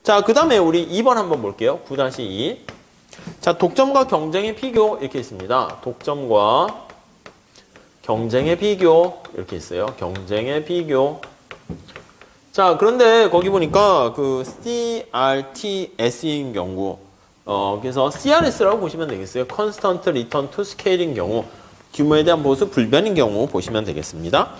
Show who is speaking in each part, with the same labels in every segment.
Speaker 1: 자, 그 다음에 우리 2번 한번 볼게요. 9-2. 자, 독점과 경쟁의 비교 이렇게 있습니다. 독점과 경쟁의 비교 이렇게 있어요. 경쟁의 비교. 자, 그런데 거기 보니까 그 CRTS인 경우 그래서 CRS라고 보시면 되겠어요. Constant Return to Scale인 경우, 규모에 대한 보수 불변인 경우 보시면 되겠습니다.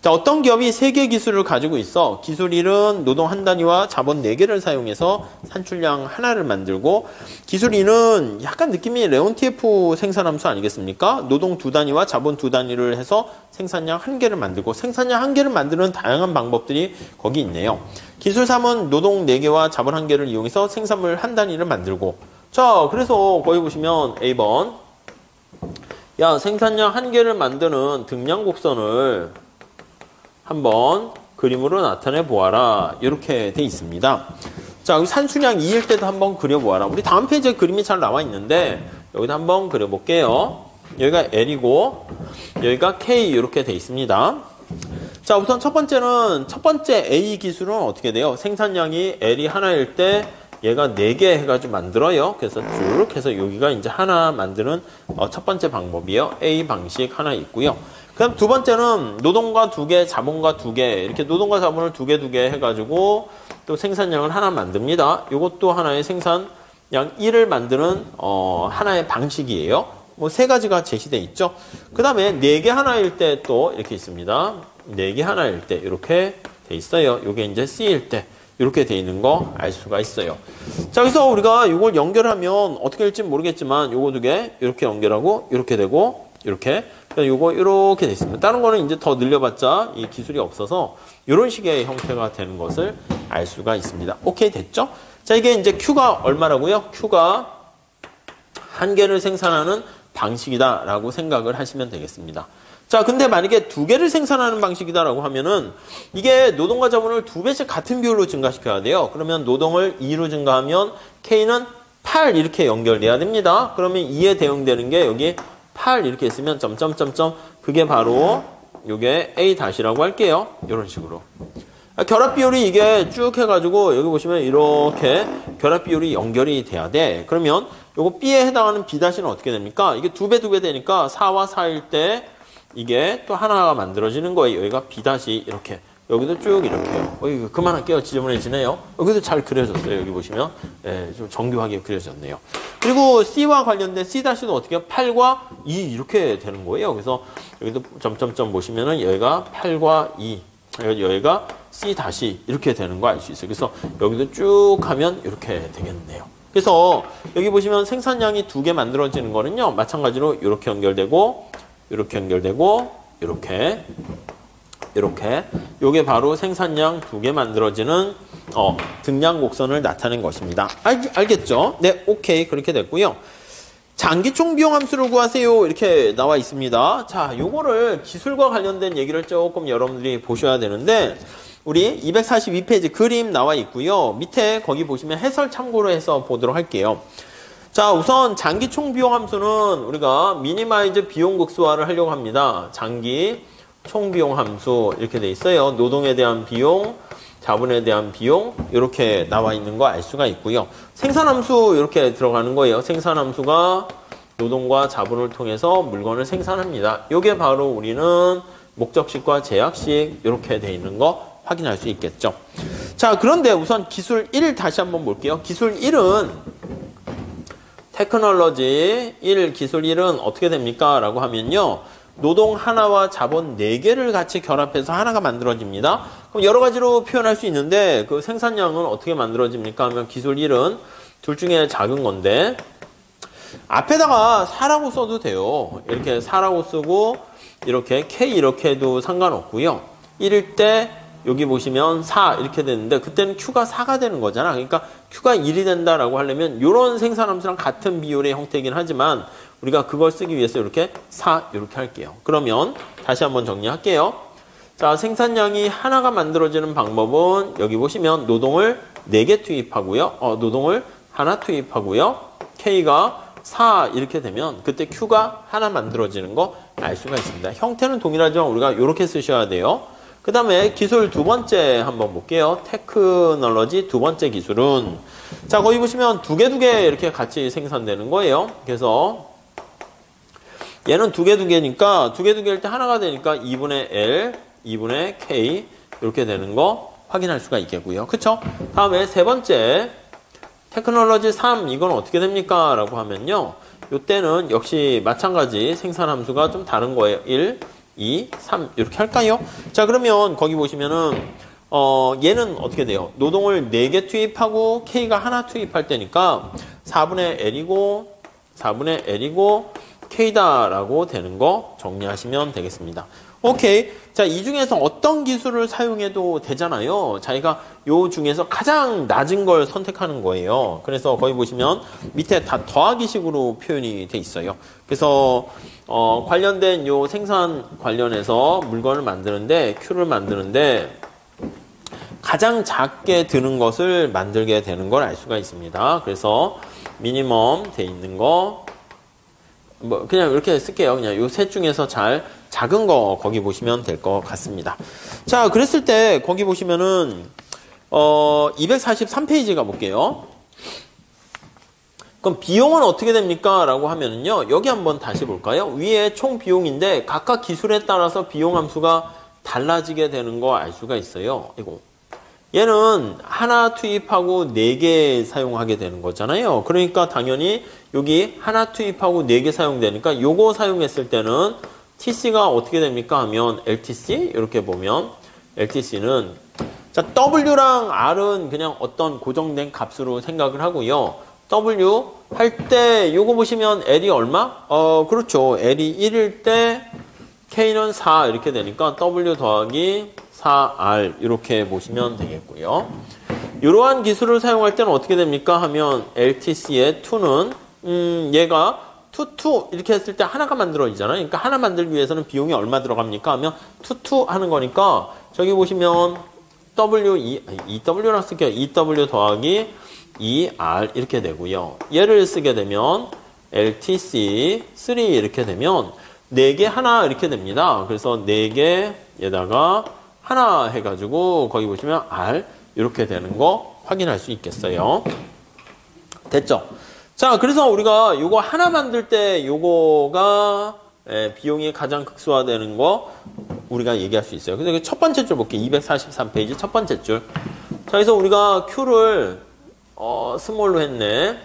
Speaker 1: 자, 어떤 기업이 3개 기술을 가지고 있어. 기술 1은 노동 한 단위와 자본 4개를 사용해서 산출량 하나를 만들고, 기술 2는 약간 느낌이 레온티에프 생산함수 아니겠습니까? 노동 2단위와 자본 2단위를 해서 생산량 1개를 만들고, 생산량 1개를 만드는 다양한 방법들이 거기 있네요. 기술 3은 노동 4개와 자본 1개를 이용해서 생산물 1단위를 만들고. 자, 그래서 거기 보시면 A번, 야, 생산량 1개를 만드는 등량 곡선을 한번 그림으로 나타내 보아라. 이렇게 돼 있습니다. 자, 여기 산수량 2일 때도 한번 그려보아라. 우리 다음 페이지에 그림이 잘 나와 있는데 여기도 한번 그려볼게요. 여기가 L이고 여기가 K 이렇게 돼 있습니다. 자, 우선 첫 번째 A 기술은 어떻게 돼요? 생산량이 L이 하나일 때 얘가 4개 해가지고 만들어요. 그래서 쭉 해서 여기가 이제 하나 만드는 첫 번째 방법이에요. A 방식 하나 있고요. 그럼 두 번째는 노동과 2개, 자본과 2개, 이렇게 노동과 자본을 2개 해가지고 또 생산량을 하나 만듭니다. 이것도 하나의 생산량 1을 만드는 하나의 방식이에요. 뭐 3가지가 제시되어 있죠. 그 다음에 4개 하나일 때 또 이렇게 있습니다. 4개 하나일 때 이렇게 돼 있어요. 이게 이제 C일 때 이렇게 돼 있는 거 알 수가 있어요. 자, 그래서 우리가 이걸 연결하면 어떻게 될지 모르겠지만 요거 2개 이렇게 연결하고 이렇게 되고 이렇게 요거 이렇게 돼 있습니다. 다른 거는 이제 더 늘려봤자 이 기술이 없어서 이런 식의 형태가 되는 것을 알 수가 있습니다. 오케이, 됐죠? 자, 이게 이제 Q가 얼마라고요? Q가 1개를 생산하는 방식이다라고 생각을 하시면 되겠습니다. 자, 근데 만약에 2개를 생산하는 방식이다라고 하면은 이게 노동과 자본을 2배씩 같은 비율로 증가시켜야 돼요. 그러면 노동을 2로 증가하면 K는 8 이렇게 연결돼야 됩니다. 그러면 2에 대응되는 게 여기 8 이렇게 있으면 점점점점 그게 바로 요게 A-라고 할게요. 이런 식으로. 결합 비율이 이게 쭉 해가지고 여기 보시면 이렇게 결합 비율이 연결이 돼야 돼. 그러면 요거 B에 해당하는 B-는 어떻게 됩니까? 이게 2배 되니까 4와 4일 때 이게 또 하나가 만들어지는 거예요. 여기가 B- 이렇게. 여기도 쭉 이렇게요. 이거 그만할게요. 지저분해지네요. 여기도 잘 그려졌어요. 여기 보시면. 예, 좀 정교하게 그려졌네요. 그리고 C와 관련된 C-도 어떻게 해요? 8과 2 이렇게 되는 거예요. 그래서 여기도 점점점 보시면은 여기가 8과 2. 여기가 C- 이렇게 되는 거 알 수 있어요. 그래서 여기도 쭉 하면 이렇게 되겠네요. 그래서 여기 보시면 생산량이 2개 만들어지는 거는요. 마찬가지로 이렇게 연결되고 이렇게 연결되고 이렇게 요게 바로 생산량 2개 만들어지는 등량 곡선을 나타낸 것입니다. 알겠죠? 네, 오케이. 그렇게 됐고요. 장기총 비용 함수를 구하세요. 이렇게 나와 있습니다. 자, 요거를 기술과 관련된 얘기를 조금 여러분들이 보셔야 되는데 우리 242페이지 그림 나와 있고요. 밑에 거기 보시면 해설 참고로 해서 보도록 할게요. 자, 우선 장기 총 비용 함수는 우리가 미니마이즈 비용 극소화를 하려고 합니다. 장기 총 비용 함수 이렇게 돼 있어요. 노동에 대한 비용, 자본에 대한 비용 이렇게 나와 있는 거 알 수가 있고요. 생산 함수 이렇게 들어가는 거예요. 생산 함수가 노동과 자본을 통해서 물건을 생산합니다. 이게 바로 우리는 목적식과 제약식 이렇게 돼 있는 거 확인할 수 있겠죠. 자, 그런데 우선 기술 1 다시 한번 볼게요. 기술 1은 테크놀로지 1, 기술 1은 어떻게 됩니까? 라고 하면요. 노동 하나와 자본 4개를 같이 결합해서 하나가 만들어집니다. 그럼 여러 가지로 표현할 수 있는데 그 생산량은 어떻게 만들어집니까? 하면 기술 1은 둘 중에 작은 건데 앞에다가 4라고 써도 돼요. 이렇게 4라고 쓰고 이렇게 K 이렇게 해도 상관없고요. 1일 때 여기 보시면 4 이렇게 되는데 그때는 Q가 4가 되는 거잖아. 그러니까 Q가 1이 된다라고 하려면 이런 생산함수랑 같은 비율의 형태이긴 하지만 우리가 그걸 쓰기 위해서 이렇게 4 이렇게 할게요. 그러면 다시 한번 정리할게요. 자, 생산량이 하나가 만들어지는 방법은 여기 보시면 노동을 4개 투입하고요. 노동을 하나 투입하고요. K가 4 이렇게 되면 그때 Q가 하나 만들어지는 거 알 수가 있습니다. 형태는 동일하지만 우리가 이렇게 쓰셔야 돼요. 그 다음에 기술 두 번째 한번 볼게요. 테크놀로지 두 번째 기술은 자, 거기 보시면 두 개 이렇게 같이 생산되는 거예요. 그래서 얘는 두 개니까 두 개일 때 하나가 되니까 2분의 L, 2분의 K 이렇게 되는 거 확인할 수가 있겠고요. 그쵸? 다음에 세 번째 테크놀로지 3 이건 어떻게 됩니까? 라고 하면요. 요때는 역시 마찬가지 생산 함수가 좀 다른 거예요. 1, 2, 3 이렇게 할까요? 자, 그러면 거기 보시면은 얘는 어떻게 돼요? 노동을 4개 투입하고 K가 하나 투입할 때니까 4분의 L이고 4분의 L이고 K다라고 되는 거 정리하시면 되겠습니다. 오케이. 자, 이 중에서 어떤 기술을 사용해도 되잖아요. 자기가 요 중에서 가장 낮은 걸 선택하는 거예요. 그래서 거기 보시면 밑에 다 더하기 식으로 표현이 돼 있어요. 그래서 관련된 요 생산 관련해서 물건을 만드는데 Q를 만드는데 가장 작게 드는 것을 만들게 되는 걸 알 수가 있습니다. 그래서 미니멈 돼 있는 거 뭐 그냥 이렇게 쓸게요. 그냥 요 셋 중에서 작은 거 거기 보시면 될 것 같습니다. 자, 그랬을 때 거기 보시면은 243페이지 가볼게요. 그럼 비용은 어떻게 됩니까? 라고 하면은요. 여기 한번 다시 볼까요? 위에 총 비용인데 각각 기술에 따라서 비용 함수가 달라지게 되는 거 알 수가 있어요. 이거. 얘는 하나 투입하고 4개 사용하게 되는 거잖아요. 그러니까 당연히 여기 하나 투입하고 4개 사용되니까 요거 사용했을 때는 TC가 어떻게 됩니까? 하면 LTC 이렇게 보면 LTC는 자, W랑 R은 그냥 어떤 고정된 값으로 생각을 하고요. W 할 때 요거 보시면 L이 얼마? 그렇죠. L이 1일 때 K는 4 이렇게 되니까 W 더하기 4R 이렇게 보시면 되겠고요. 이러한 기술을 사용할 때는 어떻게 됩니까? 하면 LTC의 2는 얘가 2 이렇게 했을 때 하나가 만들어지잖아요. 그러니까 하나 만들기 위해서는 비용이 얼마 들어갑니까? 하면 2 하는 거니까 저기 보시면 EW랑 쓸게요. EW 더하기 2R 이렇게 되고요. 얘를 쓰게 되면 LTC 3 이렇게 되면 4개 하나 이렇게 됩니다. 그래서 4개에다가 하나 해가지고 거기 보시면 R 이렇게 되는 거 확인할 수 있겠어요. 됐죠? 자, 그래서 우리가 요거 하나 만들 때 요거가 비용이 가장 극소화되는 거 우리가 얘기할 수 있어요. 그래서 첫 번째 줄 볼게요. 243페이지 첫 번째 줄. 자, 그래서 우리가 Q를 스몰로 했네.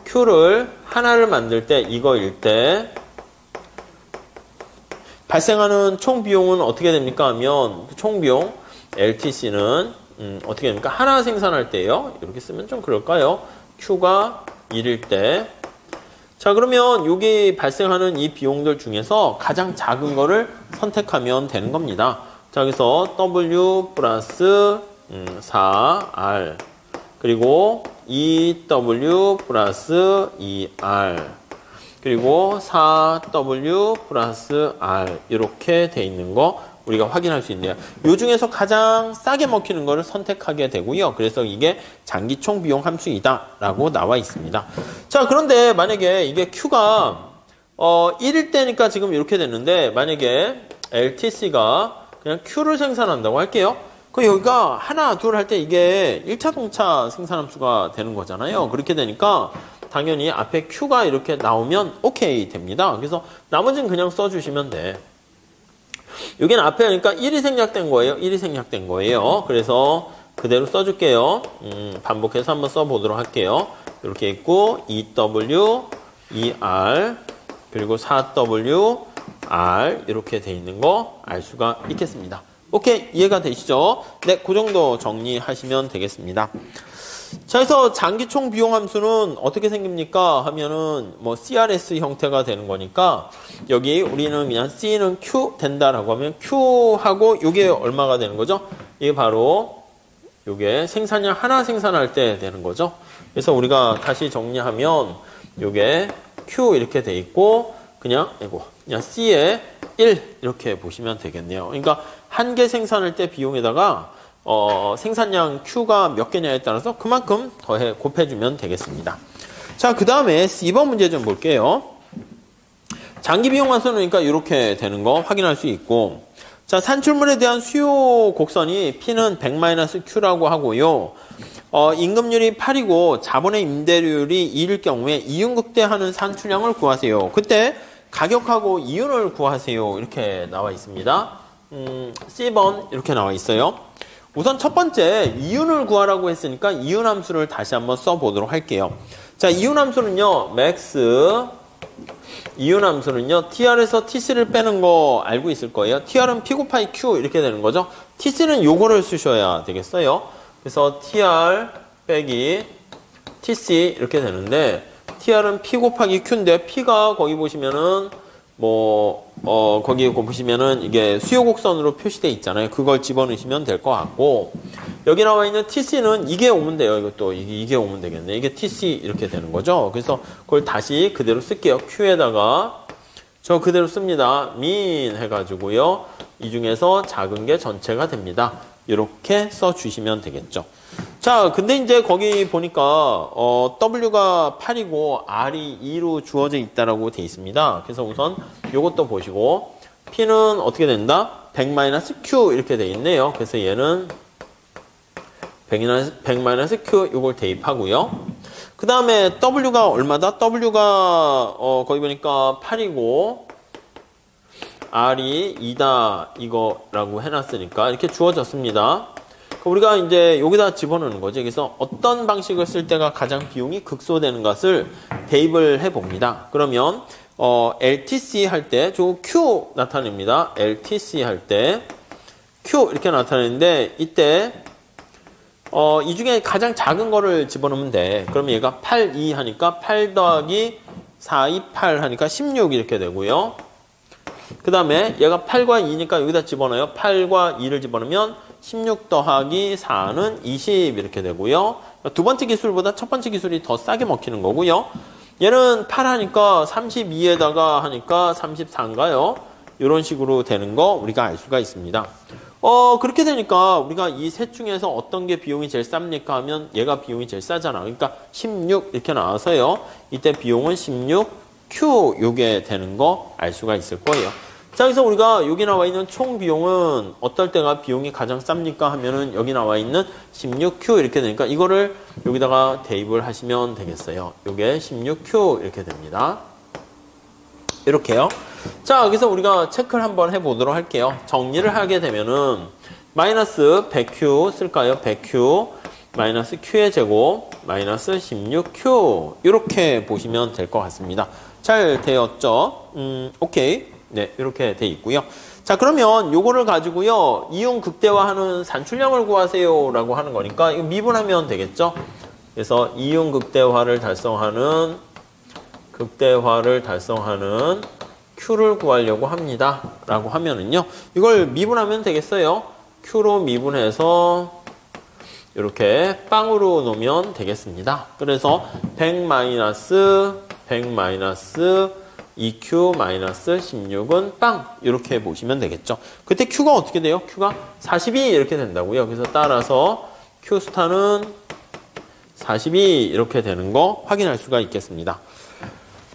Speaker 1: Q를 하나를 만들 때 이거일 때 발생하는 총 비용은 어떻게 됩니까? 하면 총 비용 LTC는 어떻게 됩니까? 하나 생산할 때요. 이렇게 쓰면 좀 그럴까요? Q가 1일 때. 자, 그러면 여기 발생하는 이 비용들 중에서 가장 작은 거를 선택하면 되는 겁니다. 자, 그래서 W 플러스 4R 그리고 EW 플러스 2R 그리고 4W 플러스 R 이렇게 돼 있는 거 우리가 확인할 수 있네요. 이 중에서 가장 싸게 먹히는 거를 선택하게 되고요. 그래서 이게 장기 총 비용 함수이다 라고 나와 있습니다. 자, 그런데 만약에 이게 Q가 1일 때니까 지금 이렇게 됐는데 만약에 LTC가 그냥 Q를 생산한다고 할게요. 그 여기가 하나 둘 할 때 이게 1차동차 생산 함수가 되는 거잖아요. 그렇게 되니까 당연히 앞에 Q가 이렇게 나오면 오케이 됩니다. 그래서 나머지는 그냥 써주시면 돼. 여기는 앞에 그러니까 1이 생략된 거예요. 1이 생략된 거예요. 그래서 그대로 써줄게요. 반복해서 한번 써보도록 할게요. 이렇게 있고 EW, ER, 그리고 4W, R 이렇게 돼 있는 거 알 수가 있겠습니다. 오케이, 이해가 되시죠? 네, 그 정도 정리하시면 되겠습니다. 자, 그래서 장기 총 비용 함수는 어떻게 생깁니까? 하면은 뭐 CRS 형태가 되는 거니까 여기 우리는 그냥 C는 Q 된다라고 하면 Q하고 이게 얼마가 되는 거죠? 이게 바로 이게 생산량 하나 생산할 때 되는 거죠. 그래서 우리가 다시 정리하면 이게 Q 이렇게 돼 있고 그냥 C에 1 이렇게 보시면 되겠네요. 그러니까 한 개 생산할 때 비용에다가 생산량 Q가 몇 개냐에 따라서 그만큼 곱해주면 되겠습니다. 자, 그 다음에 C번 문제 좀 볼게요. 장기 비용 함수는 그러니까 이렇게 되는 거 확인할 수 있고, 자, 산출물에 대한 수요 곡선이 P는 100-Q라고 하고요. 임금률이 8이고 자본의 임대료율이 2일 경우에 이윤극대하는 산출량을 구하세요. 그때 가격하고 이윤을 구하세요. 이렇게 나와 있습니다. C번 이렇게 나와 있어요. 우선 첫 번째 이윤을 구하라고 했으니까 이윤 함수를 다시 한번 써보도록 할게요. 자, 이윤 함수는요. max 이윤 함수는요. TR에서 TC를 빼는 거 알고 있을 거예요. TR은 P 곱하기 Q 이렇게 되는 거죠. TC는 요거를 쓰셔야 되겠어요. 그래서 TR 빼기 TC 이렇게 되는데 TR은 P 곱하기 Q인데 P가 거기 보시면은 거기 보시면은 이게 수요 곡선으로 표시되어 있잖아요. 그걸 집어넣으시면 될 것 같고 여기 나와 있는 TC는 이게 오면 돼요. 이것도 이게 오면 되겠네. 이게 TC 이렇게 되는 거죠. 그래서 그걸 다시 그대로 쓸게요. Q에다가 저 그대로 씁니다. min 해가지고요. 이 중에서 작은 게 전체가 됩니다. 이렇게 써주시면 되겠죠. 자, 근데 이제 거기 보니까 W가 8이고 R이 2로 주어져 있다라고 돼 있습니다. 그래서 우선 요것도 보시고 P는 어떻게 된다? 100-Q 이렇게 돼 있네요. 그래서 얘는 100-Q 요걸 대입하고요. 그 다음에 W가 얼마다? W가 거기 보니까 8이고 R이 2다 이거라고 해놨으니까 이렇게 주어졌습니다. 우리가 이제 여기다 집어넣는 거죠. 그래서 어떤 방식을 쓸 때가 가장 비용이 극소되는 것을 대입을 해봅니다. 그러면 LTC 할 때 저 Q 나타냅니다. LTC 할 때 Q 이렇게 나타내는데 이때 이 중에 가장 작은 거를 집어넣으면 돼. 그러면 얘가 8, 2 하니까 8 더하기 4, 2, 8 하니까 16 이렇게 되고요. 그 다음에 얘가 8과 2니까 여기다 집어넣어요. 8과 2를 집어넣으면 16 더하기 4는 20 이렇게 되고요. 두 번째 기술보다 첫 번째 기술이 더 싸게 먹히는 거고요. 얘는 8 하니까 32에다가 하니까 34인가요? 이런 식으로 되는 거 우리가 알 수가 있습니다. 그렇게 되니까 우리가 이 셋 중에서 어떤 게 비용이 제일 쌉니까 하면 얘가 비용이 제일 싸잖아. 그러니까 16 이렇게 나와서요. 이때 비용은 16Q 요게 되는 거 알 수가 있을 거예요. 자, 그래서 우리가 여기 나와 있는 총 비용은 어떨 때가 비용이 가장 쌉니까 하면은 여기 나와 있는 16Q 이렇게 되니까 이거를 여기다가 대입을 하시면 되겠어요. 요게 16Q 이렇게 됩니다. 이렇게요. 자, 그래서 우리가 체크를 한번 해보도록 할게요. 정리를 하게 되면은 마이너스 100Q 쓸까요? 100Q 마이너스 Q의 제곱 마이너스 16Q 이렇게 보시면 될 것 같습니다. 잘 되었죠? 오케이. 네, 이렇게 돼 있고요. 자, 그러면 요거를 가지고요. 이윤 극대화하는 산출량을 구하세요 라고 하는 거니까 이거 미분하면 되겠죠? 그래서 이윤 극대화를 달성하는 Q를 구하려고 합니다. 라고 하면은요. 이걸 미분하면 되겠어요. Q로 미분해서 이렇게 빵으로 놓으면 되겠습니다. 그래서 100-100- 2Q-16은 빵 이렇게 보시면 되겠죠. 그때 Q가 어떻게 돼요? Q가 42 이렇게 된다고요. 그래서 따라서 Q 스타는 42 이렇게 되는 거 확인할 수가 있겠습니다.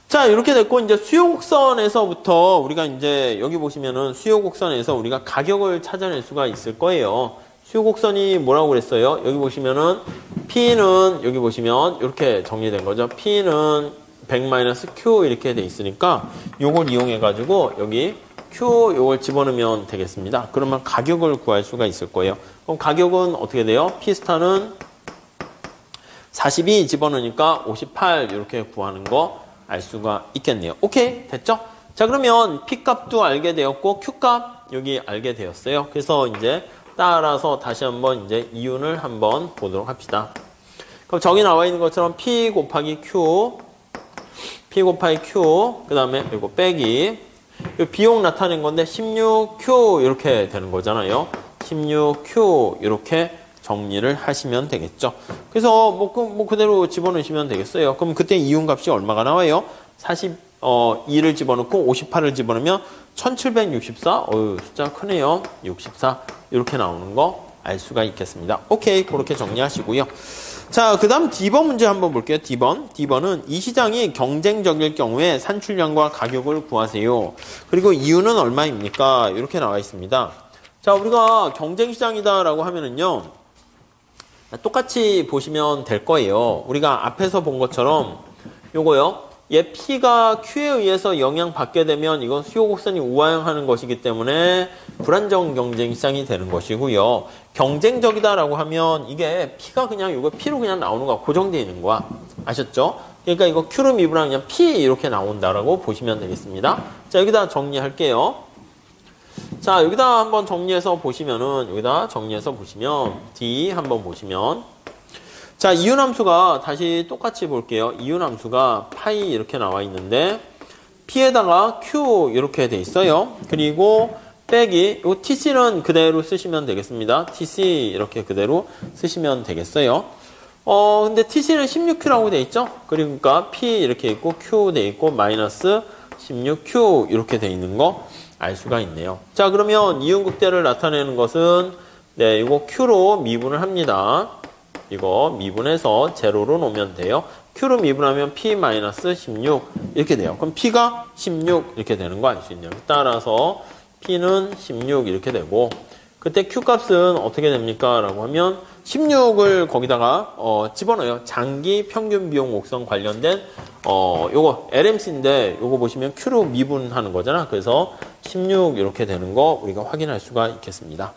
Speaker 1: 자, 이렇게 됐고 이제 수요 곡선에서부터 우리가 이제 여기 보시면은 수요 곡선에서 우리가 가격을 찾아낼 수가 있을 거예요. 수요 곡선이 뭐라고 그랬어요? 여기 보시면은 P는 여기 보시면 이렇게 정리된 거죠. P는 100-Q 이렇게 돼 있으니까 요걸 이용해 가지고 여기 Q 요걸 집어넣으면 되겠습니다. 그러면 가격을 구할 수가 있을 거예요. 그럼 가격은 어떻게 돼요? P 스타는 42 집어넣으니까 58 이렇게 구하는 거 알 수가 있겠네요. 오케이, 됐죠? 자, 그러면 P 값도 알게 되었고 Q 값 여기 알게 되었어요. 그래서 이제 따라서 다시 한번 이제 이윤을 한번 보도록 합시다. 그럼 저기 나와 있는 것처럼 P 곱하기 Q 그 다음에 이거 빼기 비용 나타낸 건데 16Q 이렇게 되는 거잖아요. 16Q 이렇게 정리를 하시면 되겠죠. 그래서 뭐 그대로 집어넣으시면 되겠어요. 그럼 그때 이윤 값이 얼마가 나와요? 42를 집어넣고 58을 집어넣으면 1764. 숫자 크네요. 64 이렇게 나오는 거 알 수가 있겠습니다. 오케이, 그렇게 정리하시고요. 자, 그 다음 D번 문제 한번 볼게요. D번은 이 시장이 경쟁적일 경우에 산출량과 가격을 구하세요. 그리고 이유는 얼마입니까? 이렇게 나와 있습니다. 자, 우리가 경쟁시장이다라고 하면은요, 똑같이 보시면 될 거예요. 우리가 앞에서 본 것처럼 요거요. 얘 P가 Q에 의해서 영향받게 되면 이건 수요 곡선이 우하향하는 것이기 때문에 불안정 경쟁 시장이 되는 것이고요. 경쟁적이다라고 하면 이게 P가 그냥 이거 P로 그냥 나오는 거야. 고정되어 있는 거야. 아셨죠? 그러니까 이거 Q로 미분하면 그냥 P 이렇게 나온다라고 보시면 되겠습니다. 자, 여기다 정리할게요. 자, 여기다 한번 정리해서 보시면은 D 한번 보시면 자, 이윤함수가 다시 똑같이 볼게요. 이윤함수가 파이 이렇게 나와 있는데 P에다가 Q 이렇게 돼 있어요. 그리고 빼기 요 TC는 그대로 쓰시면 되겠습니다. TC 이렇게 그대로 쓰시면 되겠어요. 근데 TC는 16Q라고 돼 있죠? 그러니까 P 이렇게 있고 Q 돼 있고 마이너스 16Q 이렇게 돼 있는 거 알 수가 있네요. 자, 그러면 이윤극대를 나타내는 것은 네, 이거 Q로 미분을 합니다. 이거 미분해서 제로로 놓으면 돼요. Q로 미분하면 P-16 이렇게 돼요. 그럼 P가 16 이렇게 되는 거 알 수 있네요. 따라서 P는 16 이렇게 되고 그때 Q 값은 어떻게 됩니까? 라고 하면 16을 거기다가 집어넣어요. 장기 평균 비용 곡선 관련된 요거 LMC인데 요거 보시면 Q로 미분하는 거잖아. 그래서 16 이렇게 되는 거 우리가 확인할 수가 있겠습니다.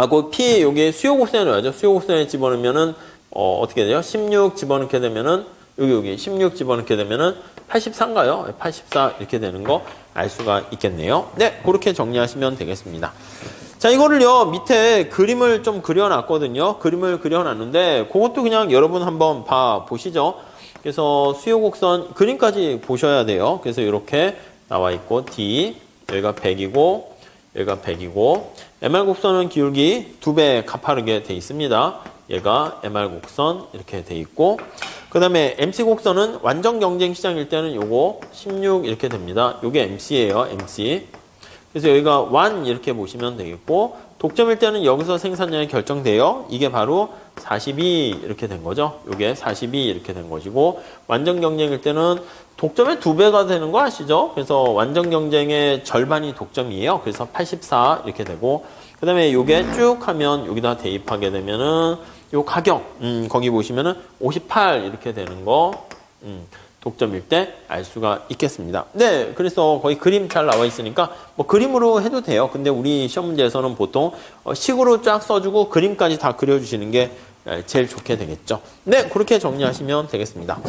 Speaker 1: 그 P 여기 수요 곡선에 넣어야죠. 수요 곡선에 집어넣으면은 어떻게 돼요? 16 집어넣게 되면은 여기 16 집어넣게 되면은 84인가요? 84 이렇게 되는 거 알 수가 있겠네요. 네, 그렇게 정리하시면 되겠습니다. 자, 이거를요 밑에 그림을 좀 그려놨거든요. 그림을 그려놨는데 그것도 그냥 여러분 한번 봐 보시죠. 그래서 수요 곡선 그림까지 보셔야 돼요. 그래서 이렇게 나와 있고 D 여기가 100이고 여기가 100이고 MR 곡선은 기울기 2배 가파르게 돼 있습니다. 얘가 MR 곡선 이렇게 돼 있고 그 다음에 MC 곡선은 완전 경쟁 시장일 때는 요거 16 이렇게 됩니다. 요게 MC예요. MC. 그래서 여기가 1 이렇게 보시면 되겠고 독점일 때는 여기서 생산량이 결정돼요. 이게 바로 42 이렇게 된 거죠. 요게 42 이렇게 된 것이고 완전 경쟁일 때는 독점의 2배가 되는 거 아시죠? 그래서 완전 경쟁의 절반이 독점이에요. 그래서 84 이렇게 되고 그 다음에 요게 쭉 하면 여기다 대입하게 되면은 요 가격 거기 보시면은 58 이렇게 되는 거 독점일 때 알 수가 있겠습니다. 네, 그래서 거의 그림 잘 나와 있으니까 뭐 그림으로 해도 돼요. 근데 우리 시험 문제에서는 보통 식으로 쫙 써주고 그림까지 다 그려주시는 게 제일 좋게 되겠죠. 네, 그렇게 정리하시면 되겠습니다.